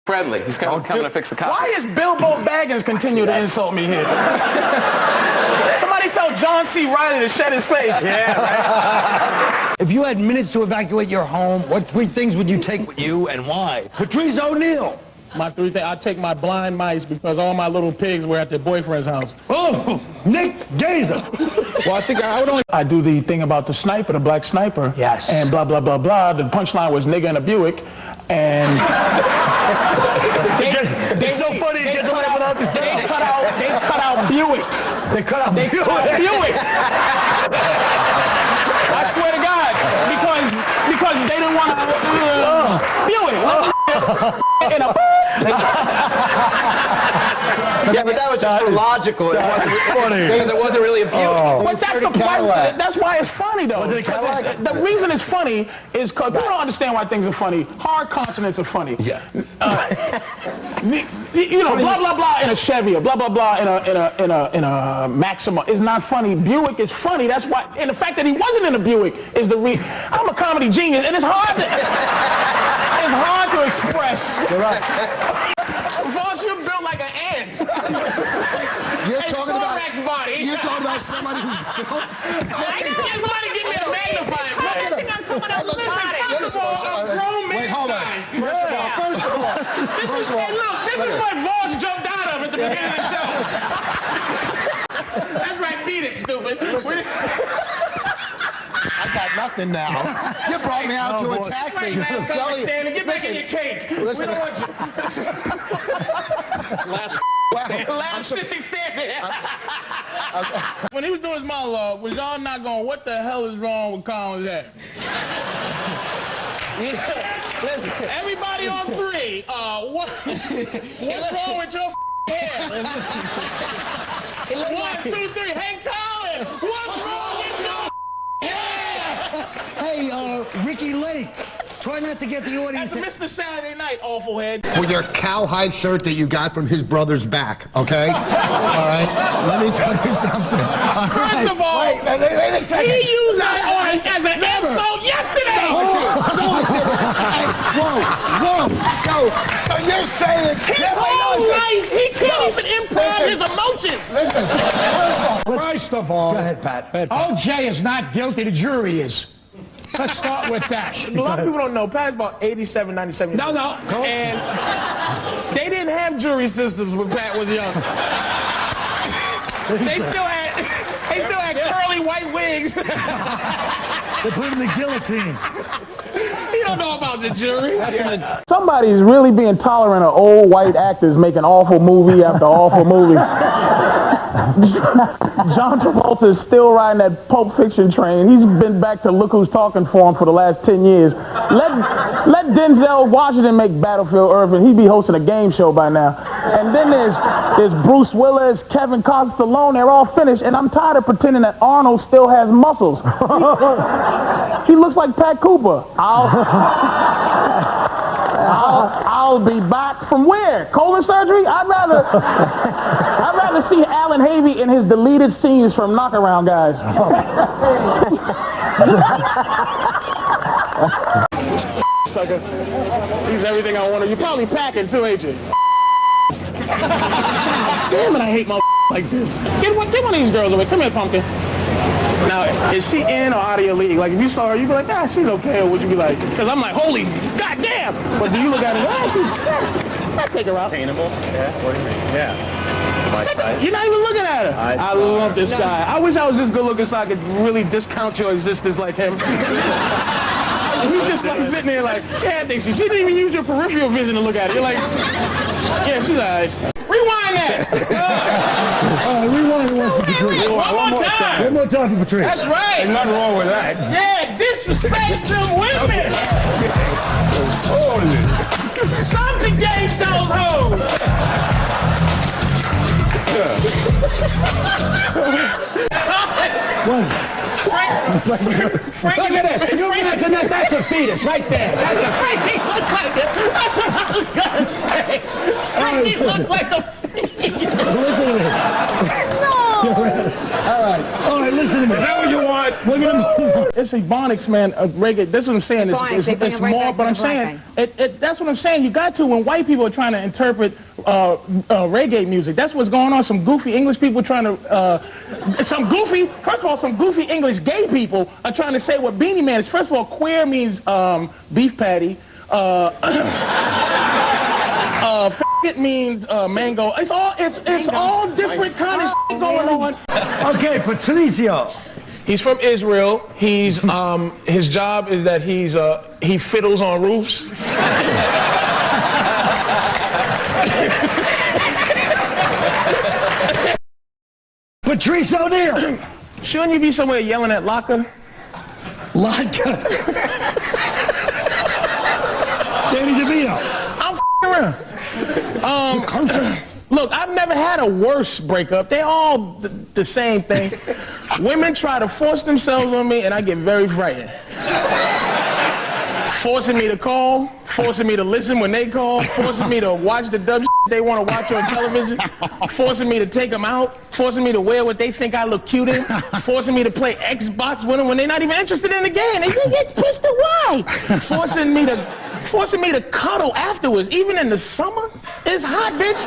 friendly. He's coming to fix the coffee. Why is Bilbo Baggins continue to insult me here? Somebody tell John C. Reilly to shut his face. Yeah, right? If you had minutes to evacuate your home, what 3 things would you take with you and why? Patrice O'Neal. My 3 things, I'd take my blind mice because all my little pigs were at their boyfriend's house. Oh, Nick Gazer. Well, I think I would only... I do the thing about the sniper, the black sniper. Yes. And blah, blah, blah, blah. The punchline was nigga in a Buick. And... It's so funny he gets away without the sound. They cut out Buick. They cut out Buick. Buick. I swear to God, because they didn't want to Buick. In a yeah, but that was just logical. It wasn't really a Buick. But that's why it's funny, though. The reason it's funny is because people don't understand why things are funny. Hard consonants are funny. Yeah. You know, blah blah blah in a Chevy or blah blah blah in a Maxima is not funny. Buick is funny. That's why. And the fact that he wasn't in a Buick is the reason. I'm a comedy genius, and it's hard to express. You're right. Voss, you're built like an ant. You're talking about somebody who's built. Somebody give me a magnifying glass. Someone else. Listen, first of all, a grown man size. First of all. This is what Voss jumped out of at the beginning of the show. That's right, beat it, stupid. I got nothing now. You brought me out to attack me. Get back in your cake. Listen. We don't want you. Last sissy standing. When he was doing his monologue, was y'all not going, what the hell is wrong with Colin Jack? Everybody on 3. What's wrong with your hair? 1, 2, 3. Hey, Colin, what's wrong with your hair? Hey, Ricky Lake. Try not to get the audience. That's Mr. Saturday Night, awful head. With your cowhide shirt that you got from his brother's back, okay? All right? Let me tell you something. First of all, wait a second. he used that as an insult yesterday. Whoa. So you're saying... His whole life, he can't even improv his emotions. Listen, First of all, Go ahead, Pat. OJ is not guilty, the jury is. Let's start with that. A lot of people don't know, Pat's about 87, 97 years old. No. And they didn't have jury systems when Pat was young. They still had curly white wigs. They put him in the guillotine. You don't know about the jury. Somebody's really being tolerant of old white actors making awful movie after awful movie. John Travolta is still riding that Pulp Fiction train. He's been back to Look Who's Talking for him for the last 10 years. Let Denzel Washington make Battlefield Earth and he'd be hosting a game show by now. And then there's Bruce Willis, Kevin Costner, Stallone, they're all finished, and I'm tired of pretending that Arnold still has muscles. He looks like Pat Cooper. I'll be back from where? Colon surgery? I'd rather see Alan Havey in his deleted scenes from Knockaround Guys. Sucker. He's everything I wanted. You're probably packing too, ain't you? Damn it, I hate my like this. Get one of these girls away. Come here, Pumpkin. Now, is she in or out of your league? Like, if you saw her, you'd be like, she's okay, or would you be like, because I'm like, holy goddamn! But do you look at her, I'd take her out. Attainable? Yeah, what do you mean? Yeah. You're not even looking at her. I love this guy. I wish I was this good looking so I could really discount your existence like him. He's just like sitting there like, I think she didn't even use your peripheral vision to look at it. You're like, yeah, she's all right. Rewind that! Rewind it once for Patrice. One more time! One more time for Patrice. That's right! Ain't nothing wrong with that. Yeah, disrespect them women! Subjugate those hoes! One. Frankie, Look at this. Can you imagine that? That's a fetus right there. That's a Frankie looks like it. Frankie looks like a fetus. Listen to me. No. All right, listen to me. Is that what you want? But we're gonna move on. it's Ebonics, man. Reggae. That's what I'm saying. It's more. But I'm saying that's what I'm saying. You got to when white people are trying to interpret reggae music. That's what's going on. Some goofy English people trying to first of all, some goofy English gay people are trying to say what Beanie Man is. First of all, queer means beef patty. It means mango. It's all different kind of shit going on. Okay, Patricio. He's from Israel. He's his job is that he fiddles on roofs. Patrice O'Neal. Shouldn't you be somewhere yelling at Laka? Laka. Danny DeVito. I'm around. Look, I've never had a worse breakup. They all the same thing. Women try to force themselves on me, and I get very frightened. Forcing me to call, forcing me to listen when they call, forcing me to watch the dumb shit they want to watch on television, forcing me to take them out, forcing me to wear what they think I look cute in, forcing me to play Xbox with them when they're not even interested in the game. They get pissed at why. Forcing me to cuddle afterwards, even in the summer. It's hot, bitch.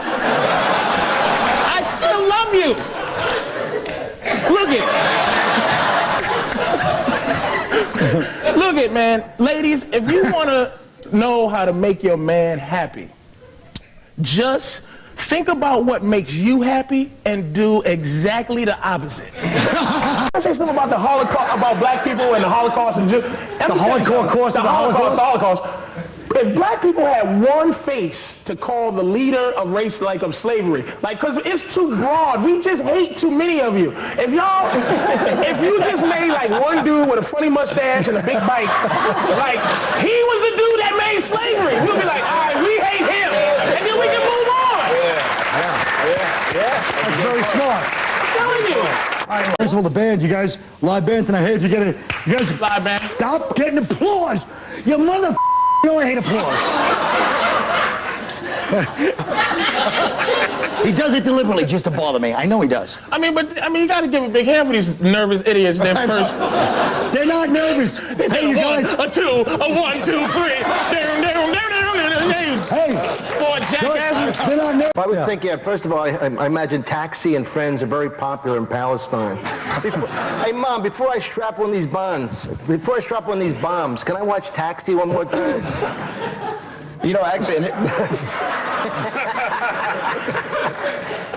I still love you. Look it. Look it, man. Ladies, if you want to know how to make your man happy, just think about what makes you happy and do exactly the opposite. I say something about the Holocaust, about black people and the Holocaust and Jews. The Holocaust. If black people had one face to call the leader of race, like of slavery, like, cause it's too broad. We just hate too many of you. If you just made like one dude with a funny mustache and a big bike, like, he was the dude that made slavery. We'll be like, all right, we hate him, and then we can move on. Yeah. That's very smart. I'm telling you. All right, first of all, the band, you guys, live band tonight. Hey, you guys, Live band. Stop getting applause. You mother. You know I hate applause. He does it deliberately just to bother me. I know he does. I mean, you got to give a big hand for these nervous idiots. They're first. They're not nervous. Hey, you guys. A two, a 1, 2, 3. Hey. Four jackasses. They're not nervous. I would think, first of all, I imagine Taxi and Friends are very popular in Palestine. Hey, Mom, before I strap one of these bombs, can I watch Taxi one more time? You know, actually,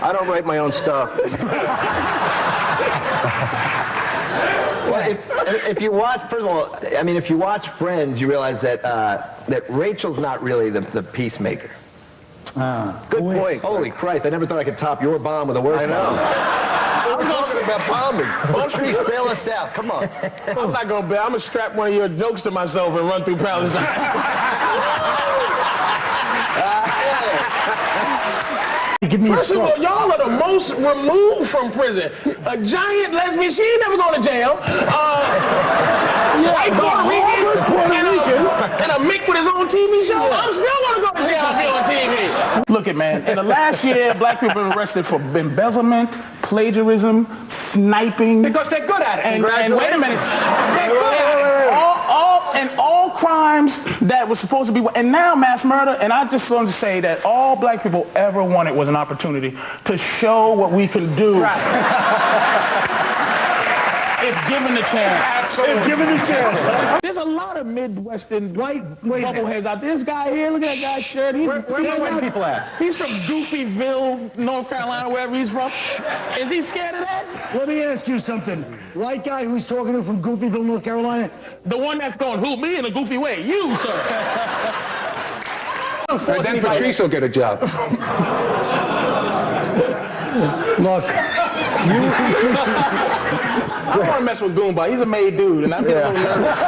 I don't write my own stuff. Well, if you watch, first of all, I mean, if you watch Friends, you realize that that Rachel's not really the peacemaker. Good point. Holy Christ, I never thought I could top your bomb with a worse bomb. I was talking about bombing. Please bail us out. Come on. I'm not going to bail. I'm going to strap one of your jokes to myself and run through Palestine. First of all, y'all are the most removed from prison. A giant lesbian, she ain't never going to jail. White Puerto Rican and a Mick with his own TV show. I'm still going to go to jail and be on TV. Look it, man. In the last year, black people have been arrested for embezzlement, plagiarism, sniping. Because they're good at it. And wait a minute. They're good at it. All crimes that was supposed to be, and now mass murder, and I just want to say that all black people ever wanted was an opportunity to show what we can do. Right. If given the chance. Absolutely. If given the chance. There's a lot of Midwestern bubbleheads out there. This guy here, look at that guy's shirt. Where the white people at? He's from Goofyville, North Carolina, wherever he's from. Is he scared of that? Let me ask you something. White guy who's talking to from Goofyville, North Carolina? The one that's going, who, me in a goofy way? You, sir. And then Patrice will get a job. Look, I don't want to mess with Goomba. He's a made dude, and I'm getting a little nervous.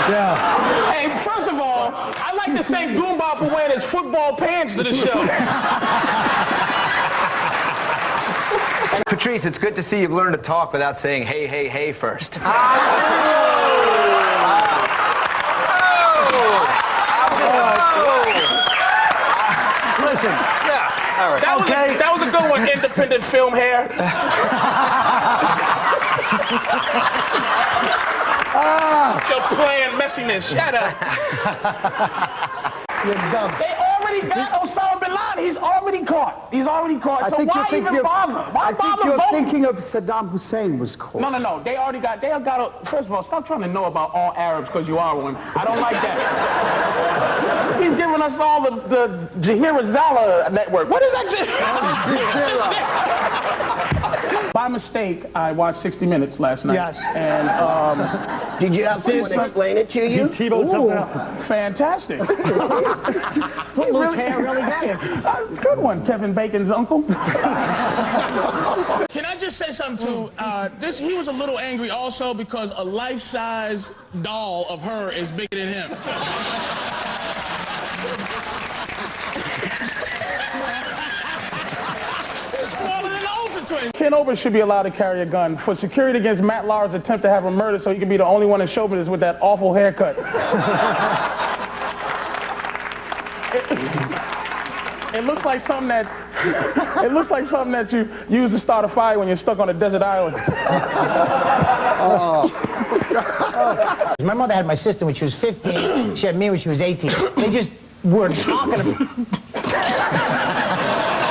Yeah. Hey, first of all, I'd like to thank Goomba for wearing his football pants to the show. Patrice, it's good to see you've learned to talk without saying hey, hey, hey first. Listen, That was a good one, independent film hair. Your planned messiness. Shut up. You're dumb. They already got Osama bin Laden. He's already caught. He's already caught. So why even bother? Why bother voting? You're thinking of Saddam Hussein was caught. No. They got first of all, stop trying to know about all Arabs because you are one. I don't like that. He's giving us all the Jahirazala network. What is that? By mistake, I watched 60 Minutes last night. Yes. And did you have someone explain it to you? T-bone something out. Fantastic. Footloose hair really got it. Good one, Kevin Bacon's uncle. Can I just say something too? He was a little angry also because a life-size doll of her is bigger than him. It's smaller than the Olsen twins. Ken Ober should be allowed to carry a gun for security against Matt Lauer's attempt to have him murdered so he can be the only one in show business with that awful haircut. It looks like something that you use to start a fire when you're stuck on a desert island. My mother had my sister when she was 15. She had me when she was 18. They just were talking about.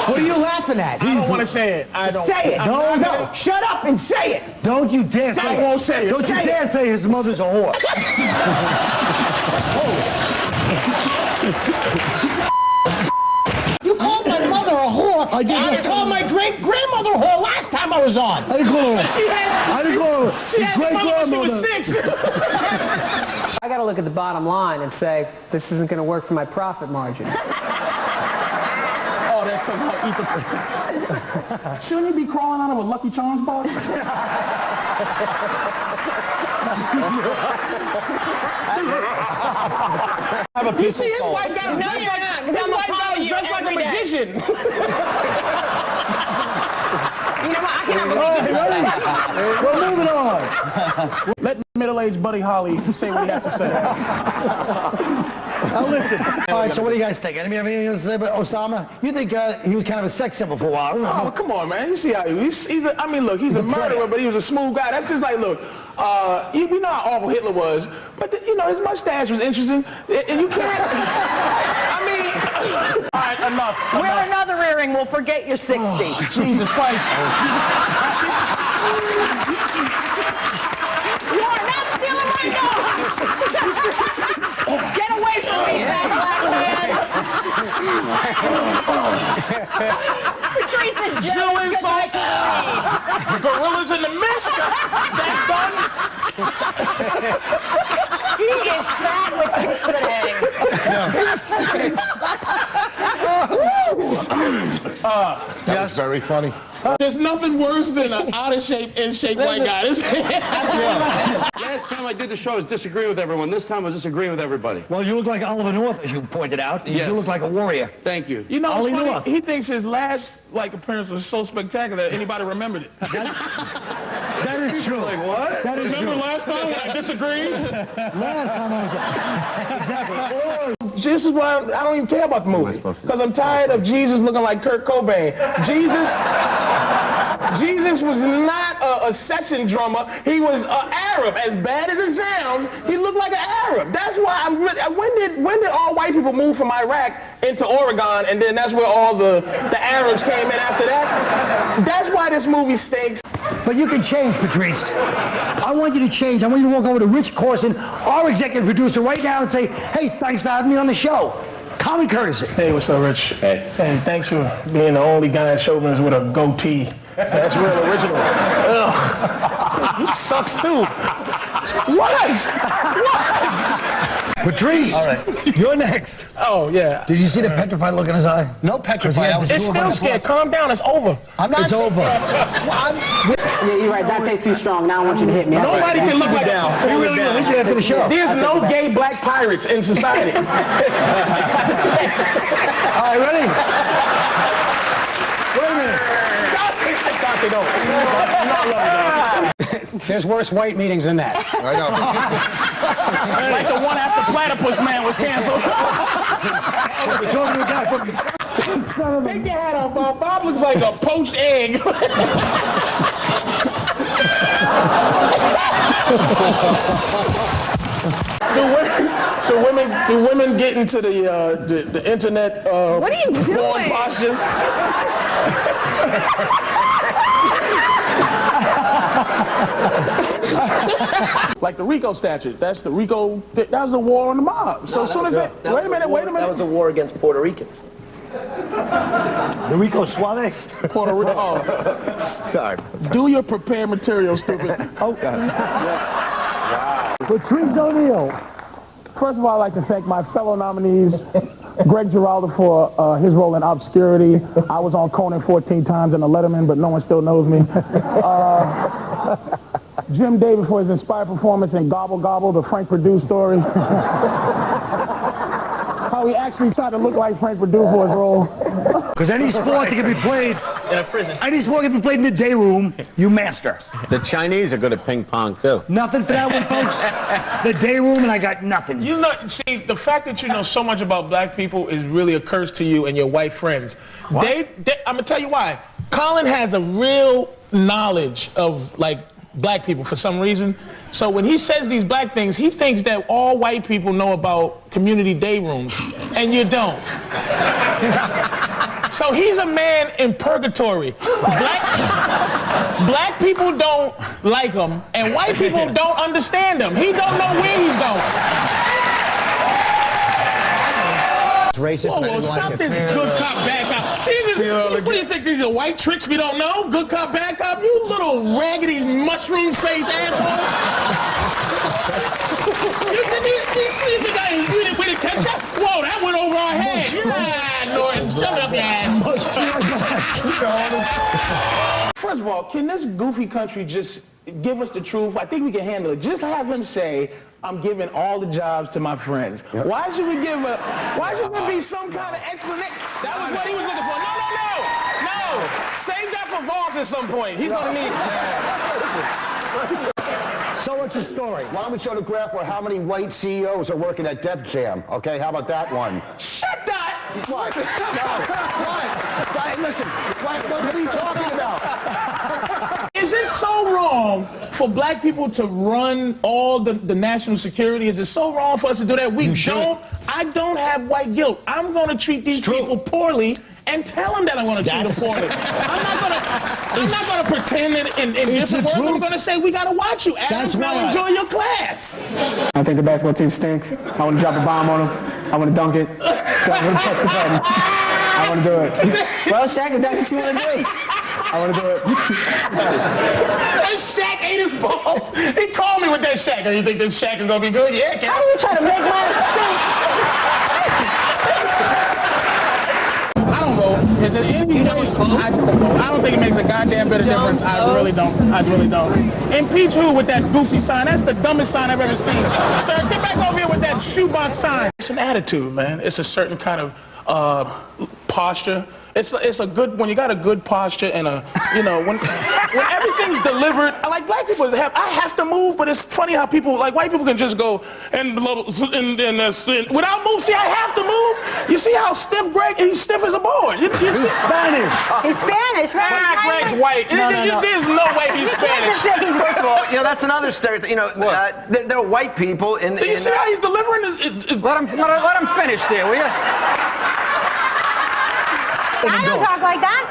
What are you laughing at? I don't want to say it. I don't. Say it. No. Shut up and say it. Don't you dare say I won't say it. Don't you dare say his mother's a whore. You called my mother a whore. I did. I called my great-grandmother a whore last time I was on. I didn't call her. I didn't call her. She had the mother when she was 6. I got to look at the bottom line and say, this isn't going to work for my profit margin. Oh, that's because I'll eat the... Shouldn't he be crawling out of a Lucky Charms bar? Have a piece of His wife got him dressed like a magician. You know what? I can have a We're moving on. Let middle-aged Buddy Holly say what he has to say. Now listen. All right, so what do you guys think? Anybody have anything to say about Osama? You think he was kind of a sex symbol for a while? Oh, come on, man. You see how he's a murderer, but he was a smooth guy. That's just like, look, we know how awful Hitler was, but, his mustache was interesting. And you can't, all right, enough. Wear another earring, we'll forget you're 60. Oh, Jesus Christ. You are not stealing my nose! Get away from me, fat black man! Patrice is jealous because I can read. Gorillas in the mist. That's done. He is fat with tits That was very funny. There's nothing worse than an out-of-shape, in-shape white guy. Last time I did the show, I was disagreeing with everyone. This time I was disagreeing with everybody. Well, you look like Oliver North, as you pointed out. Yes. You look like a warrior. Thank you. You know, Ollie it's funny, North. he thinks his last appearance was so spectacular that anybody remembered it. That is true. Like what? That is Remember true. last time when I disagreed? Last time I was exactly. This is why I don't even care about the movie. Because I'm tired of Jesus looking like Kurt Cobain. Jesus was not a session drummer. He was an Arab. As bad as it sounds, he looked like an Arab. That's why I'm really... When did all white people move from Iraq into Oregon, and then that's where all the Arabs came in after that? That's why this movie stinks. But you can change, Patrice. I want you to change. I want you to walk over to Rich Corson, our executive producer, right now and say, hey, thanks for having me on the show. Common courtesy. Hey, what's up, Rich? Hey. And thanks for being the only guy in show business with a goatee. That's real original. Ugh. He sucks too. What? Patrice, all right, you're next. Oh, yeah. Did you see the petrified look in his eye? No petrified. It's still scared. Calm down. It's over. I'm not. It's over. Yeah, you're right. That tastes too strong. Now I want you to hit me. Nobody can look like that. You really will. Hit you after the show. There's no gay black pirates in society. All right, ready? Wait a minute. There's worse white meetings than that. I know. Like the one after Platypus Man was canceled. We're talking to a guy from Take your hat off, Bob. Bob looks like a poached egg. Do women get into the internet what are you doing? porn posture? Like the RICO statute. That's the RICO. That was a war on the mob. So as soon as wait a minute. That was a war against Puerto Ricans. The Rico Suave? Puerto Rico. Oh. Sorry. Do your prepared material, stupid. Okay. Patrice O'Neal. First of all, I'd like to thank my fellow nominees, Greg Giraldo for his role in Obscurity. I was on Conan 14 times in the Letterman, but no one still knows me. Jim Davis for his inspired performance in Gobble Gobble, the Frank Perdue story. How he actually tried to look like Frank Perdue for his role. Because any sport that can be played in a prison, any sport can be played in the day room, you master. The Chinese are good at ping pong, too. Nothing for that one, folks. The day room, and I got nothing. You know, see, the fact that you know so much about black people is really a curse to you and your white friends. I'm gonna tell you why. Colin has a real knowledge of like black people for some reason. So when he says these black things, he thinks that all white people know about community day rooms, and you don't. So he's a man in purgatory. Black people don't like him, and white people don't understand him. He don't know where he's going. It's racist. Whoa, and I didn't stop like it. this good cop, bad cop. Jesus, what do you think, these are white tricks we don't know? Good cop, bad cop? You little raggedy mushroom face asshole. You didn't catch that? Whoa, that went over our head. Norton, shut up your ass. First of all, can this goofy country just give us the truth? I think we can handle it. Just have him say, I'm giving all the jobs to my friends. Yep. Why should we why should there be some kind of explanation? That was what he was looking for. No. Save that for Voss at some point. He's gonna need it. So what's the story? Why don't we show the graph where how many white CEOs are working at Def Jam? Okay, how about that one? Shut that! What? What? Listen, what are you talking about? Is it so wrong for black people to run all the national security? Is it so wrong for us to do that? I don't have white guilt. I'm going to treat these people poorly and tell them that I'm going to treat them poorly. I'm not going to pretend in different words. I'm going to say, we got to watch you. That's why. Enjoy your class. I think the basketball team stinks. I want to drop a bomb on them. I want to dunk it. I want to do it. Well, Shaq, if that's what you want to do, I want to do it. That Shaq ate his balls. He called me with that Shaq. Oh, you think this Shaq is going to be good? Yeah, Cal. How are you trying to make my I don't vote. Is it any way? I don't vote. I don't think it makes a goddamn bit of difference. I really don't. Impeach who with that goofy sign? That's the dumbest sign I've ever seen. Sir, get back over here with that shoebox sign. It's an attitude, man. It's a certain kind of posture. It's a good, when you got a good posture and when everything's delivered, like black people I have to move, but it's funny how people, like white people can just go and without move. See, I have to move. You see how stiff Greg, he's stiff as a board. He's Spanish. He's Spanish, right? Greg's white. There's no way he's Spanish. First of all, that's another stereotype. There are white people in. Do you see how he's delivering Let him finish there, will you? I don't talk like that.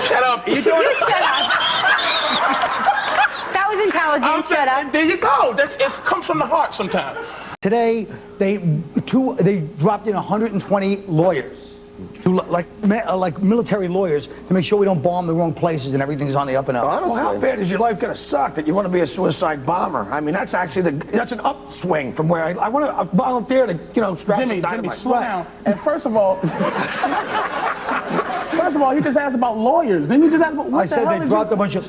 Shut up. You shut up. That was intelligent. Shut up. There you go. It comes from the heart sometimes. Today, they dropped in 120 lawyers, like military lawyers, to make sure we don't bomb the wrong places and everything's on the up and up. Well, how bad is your life gonna suck that you want to be a suicide bomber? I mean, that's actually that's an upswing from where I want to volunteer to strap Jimmy, some dynamite. slow down. And first of all, he just asked about lawyers. Then you just asked about what I said they dropped a bunch of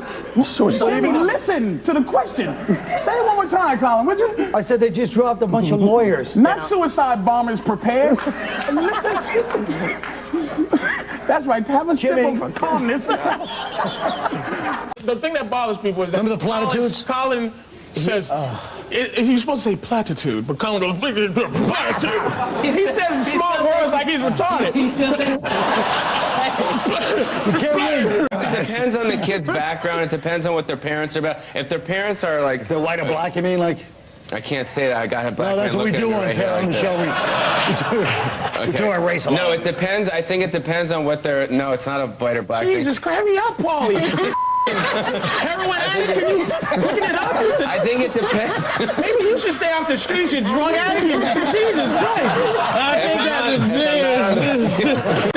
suicide. Jimmy, listen to the question. Say it one more time, Colin, would you? I said they just dropped a bunch of lawyers. Not suicide bombers prepared. Listen. That's right. Have a sip of calmness. The thing that bothers people is that remember the platitudes? Colin says, you're supposed to say platitude, but Colin goes, platitude. He says small words like he's retarded. It depends on the kid's background. It depends on what their parents are about. If their parents are like... They're white or black, you mean? Like... I can't say that. I got a black No, that's man what we looking do at me on, right here on the like show. We do our race a lot. No, it depends. I think it depends on what they're... No, it's not a white or black thing. Jesus Christ, hurry up, Paulie. Heroin addict, can you look it up? I think it depends. Maybe you should stay off the streets, you drug addict. Jesus Christ.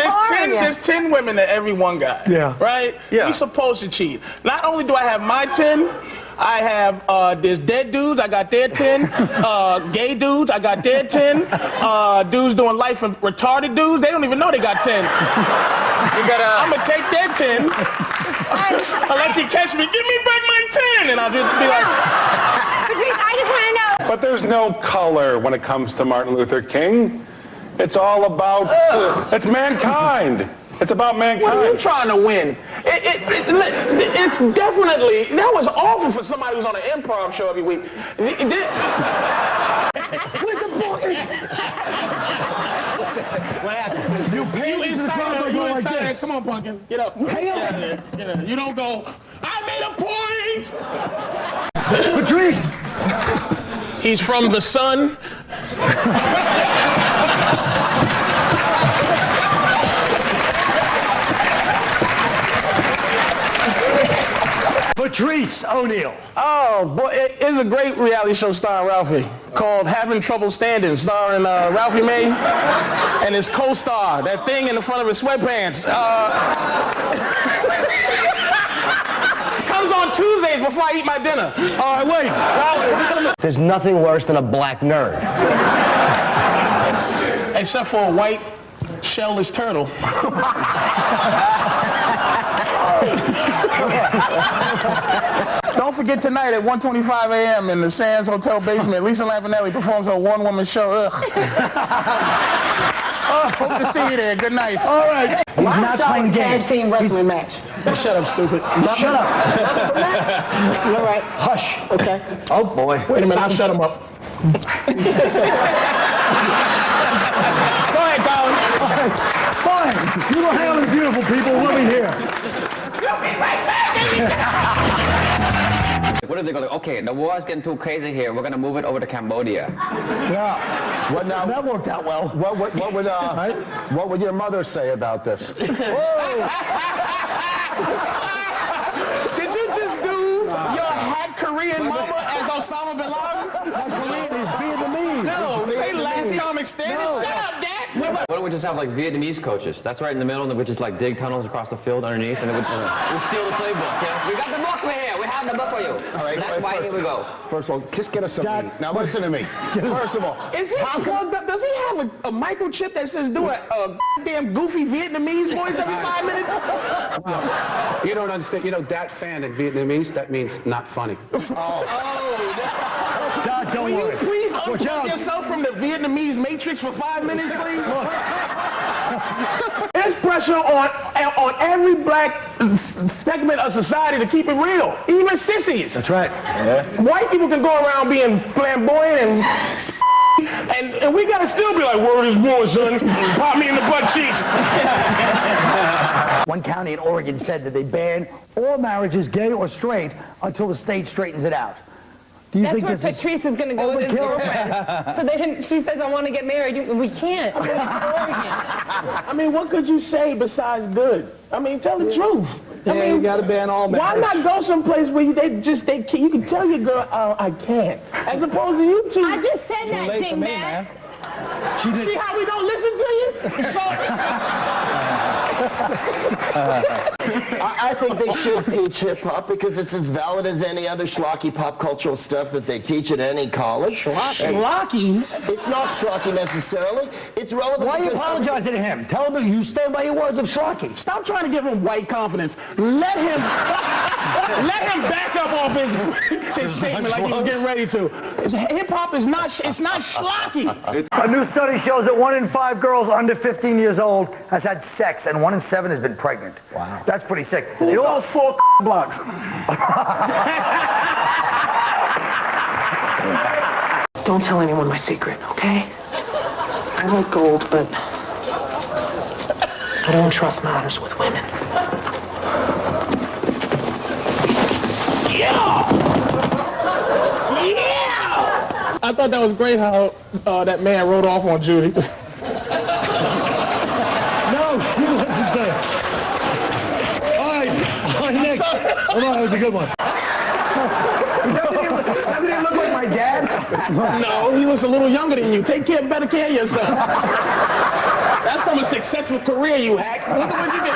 I think there's 10 women that everyone got. Yeah. Right? Yeah. We supposed to cheat. Not only do I have my 10, I have, there's dead dudes, I got their 10. Gay dudes, I got their 10. Dudes doing life and retarded dudes, they don't even know they got 10. I'm gonna take their 10. Unless he catch me, give me back my 10. And I'll just be like... Patrice, I just want to know. But there's no color when it comes to Martin Luther King. It's all about, it's mankind. It's about mankind. What are you trying to win? It's definitely, that was awful for somebody who's on an improv show every week. With the bucket! What happened? You paid into the crowd by going like this. Come on, Pumpkin. Get up. Hang on. Get up. You don't go, I made a point! Patrice! He's from the sun. Patrice O'Neal. Oh, boy, it is a great reality show starring Ralphie called Having Trouble Standing, starring Ralphie May and his co-star, that thing in the front of his sweatpants. Comes on Tuesdays before I eat my dinner. All right, wait. There's nothing worse than a black nerd. Except for a white shellless turtle. Don't forget tonight at 1:25 a.m. in the Sands Hotel basement, Lisa Lampanelli performs her one-woman show. Ugh. Hope to see you there. Good night. All right. He's not playing games. Team wrestling match. Shut up, stupid. Shut up. All right. Hush. Okay. Oh, boy. Wait a minute, I'll shut him up. Go ahead, Colin. Fine. You go hang out with the beautiful people. We'll be here. What if they go, okay, the war is getting too crazy here. We're going to move it over to Cambodia. Yeah. What now? That worked out well. What would your mother say about this? Did you just do your hack Korean mama as Osama bin Laden? My Korean is Vietnamese. No, say last comic standing. Shut up, Dad. Why don't we just have like Vietnamese coaches? That's right in the middle, and then we just like dig tunnels across the field underneath, and then we'll steal the playbook. Yeah? We got the book for here. We have the book for you. All right, black, white, here we go. First of all, just get us some meat. Now listen to me. First of all, Is he plugged up? Does he have a microchip that says do a damn goofy Vietnamese voice every 5 minutes? You don't understand. You know, that fan in Vietnamese, that means not funny. Don't Will worry. you please unplug yourself from the Vietnamese matrix for 5 minutes, please? There's pressure on every black segment of society to keep it real, even sissies. That's right. Yeah. White people can go around being flamboyant and we gotta still be like, word is war, son. Pop me in the butt cheeks. One county in Oregon said that they ban all marriages, gay or straight, until the state straightens it out. Do you That's think where this Patrice is going to go with his overkill? girlfriend. So she says, I want to get married. We can't. We're in Oregon. I mean, what could you say besides good? I mean, tell the truth. I mean, you got to ban all marriage. why not go someplace where you can tell your girl, oh, I can't, as opposed to you two. I just said that thing, man. See how we don't listen to you? I think they should teach hip-hop because it's as valid as any other schlocky pop cultural stuff that they teach at any college. Schlocky? It's not schlocky necessarily. It's relevant. Why are you apologizing to him? Tell him that you stand by your words of schlocky. Stop trying to give him white confidence. Let him back up off his statement like he was getting ready to. Hip-hop is not, it's not schlocky. A new study shows that 1 in 5 girls under 15 years old has had sex, and 1 in 7 has been pregnant. Wow. That's pretty sick. Who those 4 blocks? Don't tell anyone my secret, okay? I like gold, but I don't trust matters with women. Yeah! Yeah! I thought that was great how that man rode off on Judy. No, she wasn't there. All right, next. Hold on, that was a good one. Doesn't he look like my dad? No, he looks a little younger than you. Take better care of yourself. That's from a successful career, you hack. Look at what you did.